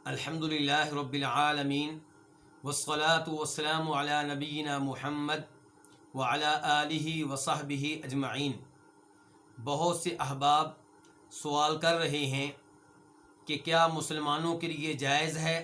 الحمدللہ رب العالمین والصلاة والسلام علی نبینا محمد وعلی آلہ وصحبہ اجمعین۔ بہت سے احباب سوال کر رہے ہیں کہ کیا مسلمانوں کے لیے جائز ہے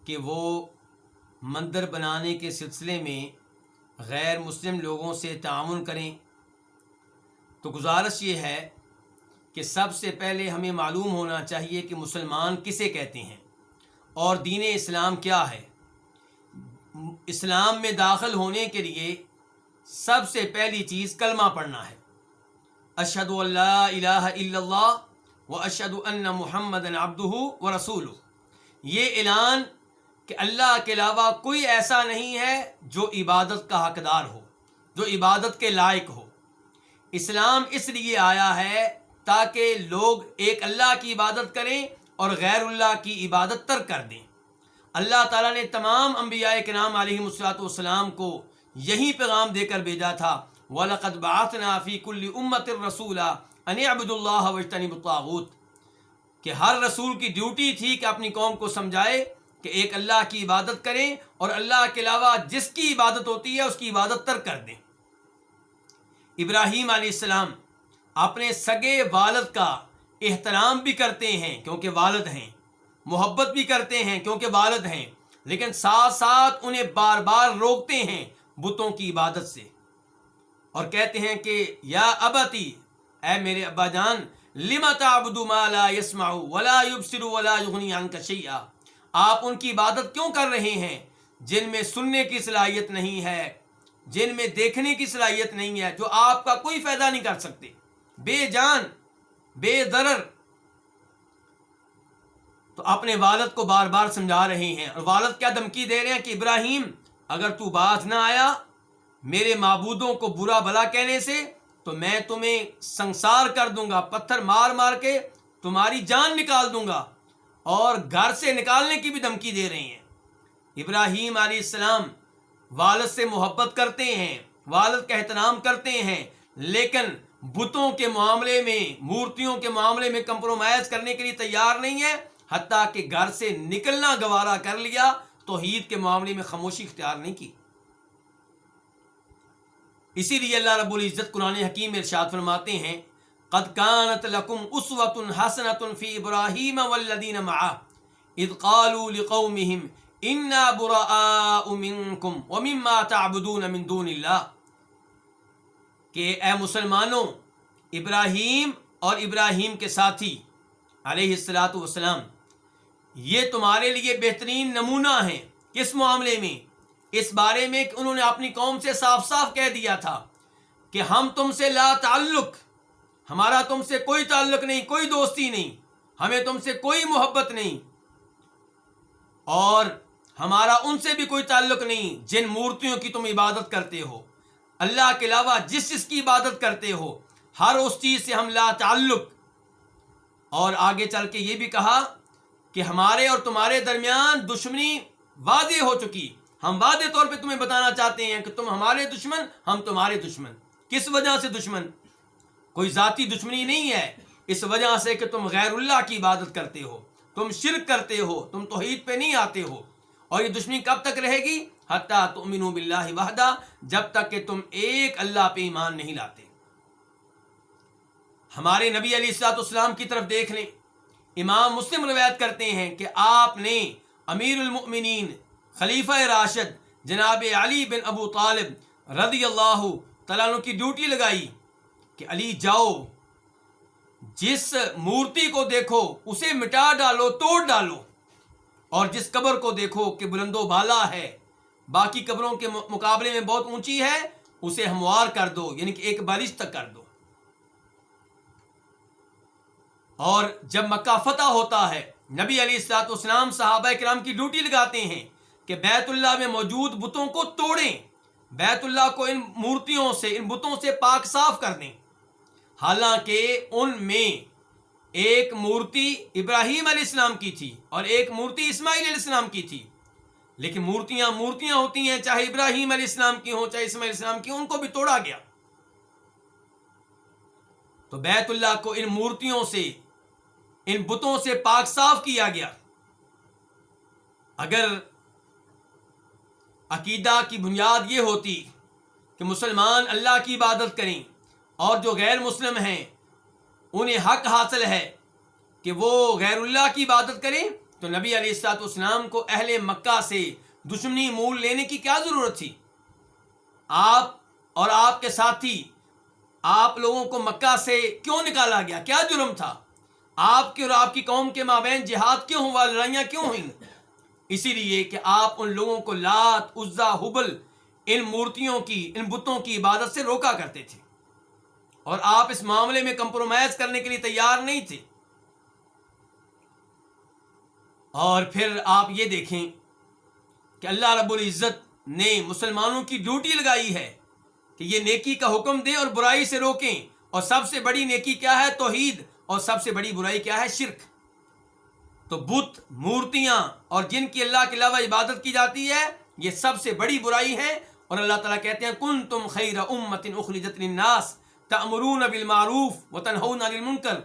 کہ وہ مندر بنانے کے سلسلے میں غیر مسلم لوگوں سے تعاون کریں؟ تو گزارش یہ ہے کہ سب سے پہلے ہمیں معلوم ہونا چاہیے کہ مسلمان کسے کہتے ہیں اور دین اسلام کیا ہے۔ اسلام میں داخل ہونے کے لیے سب سے پہلی چیز کلمہ پڑھنا ہے، اشہد ان لا الہ الا اللہ و اشہد ان محمدًا عبدہ و رسولہ۔ یہ اعلان کہ اللہ کے علاوہ کوئی ایسا نہیں ہے جو عبادت کا حقدار ہو، جو عبادت کے لائق ہو۔ اسلام اس لیے آیا ہے تاکہ لوگ ایک اللہ کی عبادت کریں اور غیر اللہ کی عبادت ترک کر دیں۔ اللہ تعالیٰ نے تمام انبیاء کرام علیہم الصلوۃ والسلام کو یہی پیغام دے کر بھیجا تھا، وَلَقَدْ بَعَثْنَا فِي كُلِّ أُمَّةٍ رَسُولًا أَنِ اعْبُدُوا اللَّهَ وَاجْتَنِبُوا الطَّاغُوتَ کہ ہر رسول کی ڈیوٹی تھی کہ اپنی قوم کو سمجھائے کہ ایک اللہ کی عبادت کریں اور اللہ کے علاوہ جس کی عبادت ہوتی ہے اس کی عبادت ترک کر دیں۔ ابراہیم علیہ السلام اپنے سگے والد کا احترام بھی کرتے ہیں کیونکہ والد ہیں، محبت بھی کرتے ہیں کیونکہ والد ہیں، لیکن ساتھ ساتھ انہیں بار بار روکتے ہیں بتوں کی عبادت سے، اور کہتے ہیں کہ یا ابتی، اے میرے ابا جان، لم تعبد ما لا يسمع ولا يبصر ولا يغني عنك شيئا، آپ ان کی عبادت کیوں کر رہے ہیں جن میں سننے کی صلاحیت نہیں ہے، جن میں دیکھنے کی صلاحیت نہیں ہے، جو آپ کا کوئی فائدہ نہیں کر سکتے، بے جان بے ضرر۔ تو اپنے والد کو بار بار سمجھا رہے ہیں، اور والد کیا دھمکی دے رہے ہیں کہ ابراہیم اگر تو باز نہ آیا میرے معبودوں کو برا بھلا کہنے سے تو میں تمہیں سنسار کر دوں گا، پتھر مار مار کے تمہاری جان نکال دوں گا، اور گھر سے نکالنے کی بھی دھمکی دے رہے ہیں۔ ابراہیم علیہ السلام والد سے محبت کرتے ہیں، والد کا احترام کرتے ہیں، لیکن بتوں کے معاملے میں، مورتیوں کے معاملے میں کمپرومائز کرنے کے لیے تیار نہیں ہے، حتیٰ کہ گھر سے نکلنا گوارا کر لیا، توحید کے معاملے میں خاموشی اختیار نہیں کی۔ اسی لیے اللہ رب العزت قرآن حکیم میں ارشاد فرماتے ہیں، قد كانت لكم اسوة حسنة في ابراہیم والذین معه اذ قالوا لقومهم انا براء منكم ومما تعبدون من دون اللہ، کہ اے مسلمانوں، ابراہیم اور ابراہیم کے ساتھی علیہ الصلاۃ والسلام یہ تمہارے لیے بہترین نمونہ ہیں۔ کس معاملے میں؟ اس بارے میں کہ انہوں نے اپنی قوم سے صاف صاف کہہ دیا تھا کہ ہم تم سے لا تعلق، ہمارا تم سے کوئی تعلق نہیں، کوئی دوستی نہیں، ہمیں تم سے کوئی محبت نہیں، اور ہمارا ان سے بھی کوئی تعلق نہیں جن مورتیوں کی تم عبادت کرتے ہو۔ اللہ کے علاوہ جس چیز کی عبادت کرتے ہو ہر اس چیز سے ہم لا تعلق۔ اور آگے چل کے یہ بھی کہا کہ ہمارے اور تمہارے درمیان دشمنی واضح ہو چکی، ہم واضح طور پہ تمہیں بتانا چاہتے ہیں کہ تم ہمارے دشمن، ہم تمہارے دشمن۔ کس وجہ سے دشمن؟ کوئی ذاتی دشمنی نہیں ہے، اس وجہ سے کہ تم غیر اللہ کی عبادت کرتے ہو، تم شرک کرتے ہو، تم توحید پہ نہیں آتے ہو۔ اور یہ دشمنی کب تک رہے گی؟ حتیٰ تؤمنوا باللہ وحدہ، جب تک کہ تم ایک اللہ پہ ایمان نہیں لاتے۔ ہمارے نبی علیہ الصلوۃ والسلام کی طرف دیکھ لیں، امام مسلم روایت کرتے ہیں کہ آپ نے امیر المؤمنین خلیفہ راشد جناب علی بن ابو طالب رضی اللہ تعالیٰ عنہ کی ڈیوٹی لگائی کہ علی جاؤ، جس مورتی کو دیکھو اسے مٹا ڈالو، توڑ ڈالو، اور جس قبر کو دیکھو کہ بلند و بالا ہے، باقی قبروں کے مقابلے میں بہت اونچی ہے، اسے ہموار کر دو، یعنی کہ ایک بالش تک کر دو۔ اور جب مکہ فتح ہوتا ہے، نبی علیہ الصلوۃ والسلام صحابہ کرام کی ڈیوٹی لگاتے ہیں کہ بیت اللہ میں موجود بتوں کو توڑیں، بیت اللہ کو ان مورتیوں سے، ان بتوں سے پاک صاف کر دیں۔ حالانکہ ان میں ایک مورتی ابراہیم علیہ السلام کی تھی اور ایک مورتی اسماعیل علیہ السلام کی تھی، لیکن مورتیاں ہوتی ہیں، چاہے ابراہیم علیہ السلام کی ہوں چاہے اسماعیل علیہ السلام کی ہوں، ان کو بھی توڑا گیا۔ تو بیت اللہ کو ان مورتیوں سے، ان بتوں سے پاک صاف کیا گیا۔ اگر عقیدہ کی بنیاد یہ ہوتی کہ مسلمان اللہ کی عبادت کریں اور جو غیر مسلم ہیں انہیں حق حاصل ہے کہ وہ غیر اللہ کی عبادت کریں، تو نبی علیہ الصلوۃ والسلام کو اہل مکہ سے دشمنی مول لینے کی کیا ضرورت تھی؟ آپ اور آپ کے ساتھی، آپ لوگوں کو مکہ سے کیوں نکالا گیا؟ کیا جرم تھا؟ آپ کے اور آپ کی قوم کے مابین جہاد کیوں ہوا، لڑائیاں کیوں ہوئیں؟ اسی لیے کہ آپ ان لوگوں کو لات، عزا، حبل، ان مورتیوں کی، ان بتوں کی عبادت سے روکا کرتے تھے، اور آپ اس معاملے میں کمپرومائز کرنے کے لیے تیار نہیں تھے۔ اور پھر آپ یہ دیکھیں کہ اللہ رب العزت نے مسلمانوں کی ڈیوٹی لگائی ہے کہ یہ نیکی کا حکم دیں اور برائی سے روکیں، اور سب سے بڑی نیکی کیا ہے؟ توحید، اور سب سے بڑی برائی کیا ہے؟ شرک۔ تو بت، مورتیاں اور جن کی اللہ کے علاوہ عبادت کی جاتی ہے، یہ سب سے بڑی برائی ہے، اور اللہ تعالیٰ کہتے ہیں کنتم خیر امۃ اخرجت للناس تأمرون بالمعروف وتنہون عن المنکر،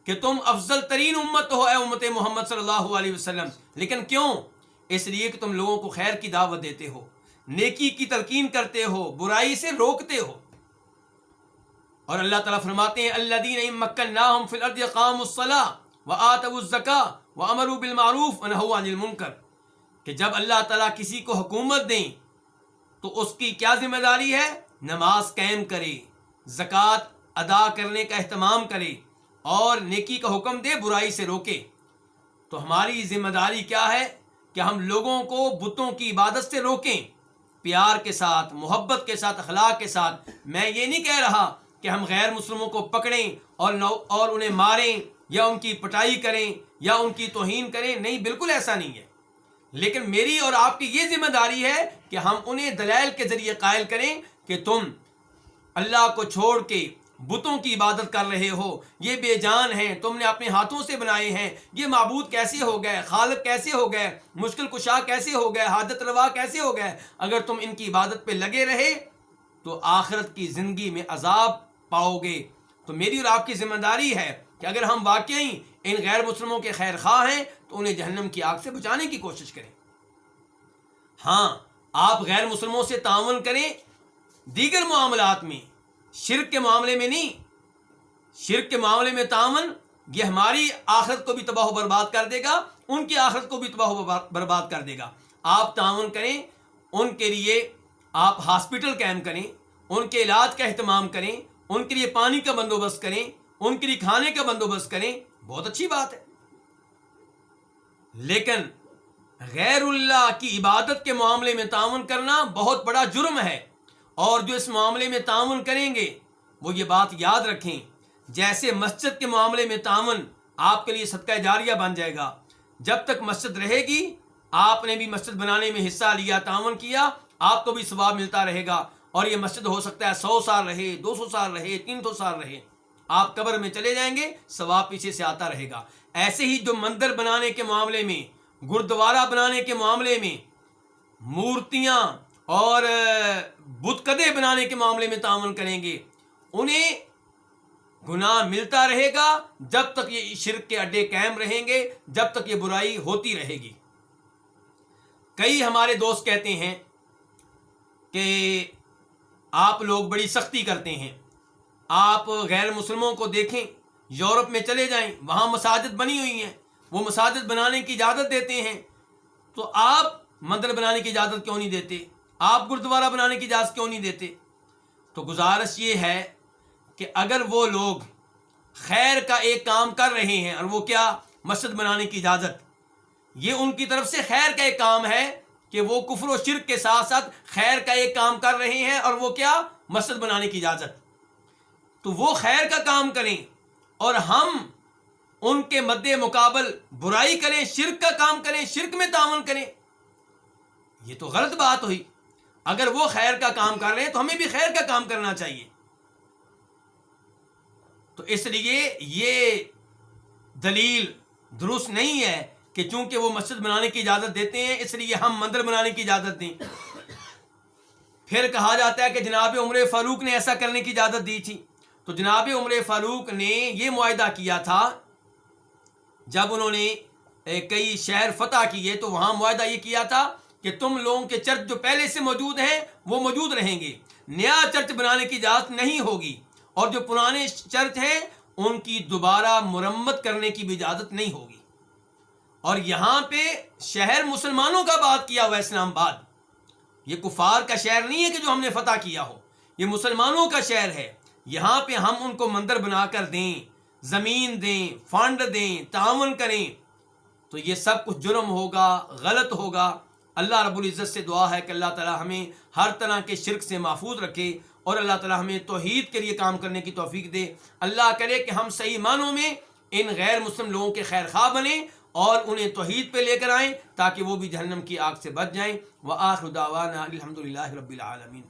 کہ تم افضل ترین امت ہو اے امت محمد صلی اللہ علیہ وسلم۔ لیکن کیوں؟ اس لیے کہ تم لوگوں کو خیر کی دعوت دیتے ہو، نیکی کی تلقین کرتے ہو، برائی سے روکتے ہو۔ اور اللہ تعالیٰ فرماتے ہیں الذین ان مکناہم فی الارض اقاموا الصلاۃ وآتوا الزکاۃ وامروا بالمعروف ونہوا عن المنکر، کہ جب اللہ تعالیٰ کسی کو حکومت دیں تو اس کی کیا ذمہ داری ہے؟ نماز قائم کرے، زکوٰۃ ادا کرنے کا اہتمام کرے، اور نیکی کا حکم دے، برائی سے روکے۔ تو ہماری ذمہ داری کیا ہے کہ ہم لوگوں کو بتوں کی عبادت سے روکیں، پیار کے ساتھ، محبت کے ساتھ، اخلاق کے ساتھ۔ میں یہ نہیں کہہ رہا کہ ہم غیر مسلموں کو پکڑیں اور انہیں ماریں یا ان کی پٹائی کریں یا ان کی توہین کریں، نہیں، بالکل ایسا نہیں ہے۔ لیکن میری اور آپ کی یہ ذمہ داری ہے کہ ہم انہیں دلائل کے ذریعے قائل کریں کہ تم اللہ کو چھوڑ کے بتوں کی عبادت کر رہے ہو، یہ بے جان ہیں، تم نے اپنے ہاتھوں سے بنائے ہیں، یہ معبود کیسے ہو گئے، خالق کیسے ہو گئے، مشکل کشا کیسے ہو گئے، حاجت روا کیسے ہو گئے۔ اگر تم ان کی عبادت پہ لگے رہے تو آخرت کی زندگی میں عذاب پاؤ گے۔ تو میری اور آپ کی ذمہ داری ہے کہ اگر ہم واقعی ان غیر مسلموں کے خیر خواہ ہیں تو انہیں جہنم کی آگ سے بچانے کی کوشش کریں۔ ہاں، آپ غیر مسلموں سے تعاون کریں دیگر معاملات میں، شرک کے معاملے میں نہیں۔ شرک کے معاملے میں تعاون یہ ہماری آخرت کو بھی تباہ و برباد کر دے گا، ان کی آخرت کو بھی تباہ و برباد کر دے گا۔ آپ تعاون کریں، ان کے لیے آپ ہاسپٹل قائم کریں، ان کے علاج کا اہتمام کریں، ان کے لیے پانی کا بندوبست کریں، ان کے لیے کھانے کا بندوبست کریں، بہت اچھی بات ہے۔ لیکن غیر اللہ کی عبادت کے معاملے میں تعاون کرنا بہت بڑا جرم ہے، اور جو اس معاملے میں تعاون کریں گے وہ یہ بات یاد رکھیں، جیسے مسجد کے معاملے میں تعاون آپ کے لیے صدقہ جاریہ بن جائے گا۔ جب تک مسجد رہے گی، آپ نے بھی مسجد بنانے میں حصہ لیا، تعاون کیا، آپ کو بھی ثواب ملتا رہے گا، اور یہ مسجد ہو سکتا ہے 100 سال رہے، 200 سال رہے، 300 سال رہے، آپ قبر میں چلے جائیں گے، ثواب پیچھے سے آتا رہے گا۔ ایسے ہی جو مندر بنانے کے معاملے میں، گردوارہ بنانے کے معاملے میں، مورتیاں اور بت کدے بنانے کے معاملے میں تعاون کریں گے، انہیں گناہ ملتا رہے گا جب تک یہ شرک کے اڈے قائم رہیں گے، جب تک یہ برائی ہوتی رہے گی۔ کئی ہمارے دوست کہتے ہیں کہ آپ لوگ بڑی سختی کرتے ہیں، آپ غیر مسلموں کو دیکھیں، یورپ میں چلے جائیں، وہاں مساجد بنی ہوئی ہیں، وہ مساجد بنانے کی اجازت دیتے ہیں، تو آپ مندر بنانے کی اجازت کیوں نہیں دیتے؟ آپ گردوارہ بنانے کی اجازت کیوں نہیں دیتے؟ تو گزارش یہ ہے کہ اگر وہ لوگ خیر کا ایک کام کر رہے ہیں، اور وہ کیا؟ مسجد بنانے کی اجازت، یہ ان کی طرف سے خیر کا ایک کام ہے کہ وہ کفر و شرک کے ساتھ ساتھ خیر کا ایک کام کر رہے ہیں، اور وہ کیا؟ مسجد بنانے کی اجازت۔ تو وہ خیر کا کام کریں اور ہم ان کے مد مقابل برائی کریں، شرک کا کام کریں، شرک میں تعاون کریں، یہ تو غلط بات ہوئی۔ اگر وہ خیر کا کام کر رہے ہیں تو ہمیں بھی خیر کا کام کرنا چاہیے۔ تو اس لیے یہ دلیل درست نہیں ہے کہ چونکہ وہ مسجد بنانے کی اجازت دیتے ہیں اس لیے ہم مندر بنانے کی اجازت دیں۔ پھر کہا جاتا ہے کہ جناب عمر فاروق نے ایسا کرنے کی اجازت دی تھی۔ تو جناب عمر فاروق نے یہ معاہدہ کیا تھا جب انہوں نے کئی شہر فتح کیے تو وہاں معاہدہ یہ کیا تھا کہ تم لوگوں کے چرچ جو پہلے سے موجود ہیں وہ موجود رہیں گے، نیا چرچ بنانے کی اجازت نہیں ہوگی، اور جو پرانے چرچ ہیں ان کی دوبارہ مرمت کرنے کی بھی اجازت نہیں ہوگی۔ اور یہاں پہ شہر مسلمانوں کا بات کیا ہوا اسلام آباد، یہ کفار کا شہر نہیں ہے کہ جو ہم نے فتح کیا ہو، یہ مسلمانوں کا شہر ہے۔ یہاں پہ ہم ان کو مندر بنا کر دیں، زمین دیں، فنڈ دیں، تعاون کریں، تو یہ سب کچھ جرم ہوگا، غلط ہوگا۔ اللہ رب العزت سے دعا ہے کہ اللہ تعالی ہمیں ہر طرح کے شرک سے محفوظ رکھے، اور اللہ تعالی ہمیں توحید کے لیے کام کرنے کی توفیق دے۔ اللہ کرے کہ ہم صحیح معنوں میں ان غیر مسلم لوگوں کے خیر خواہ بنیں اور انہیں توحید پہ لے کر آئیں، تاکہ وہ بھی جہنم کی آگ سے بچ جائیں۔ وآخر دعوانا الحمدللہ رب العالمین۔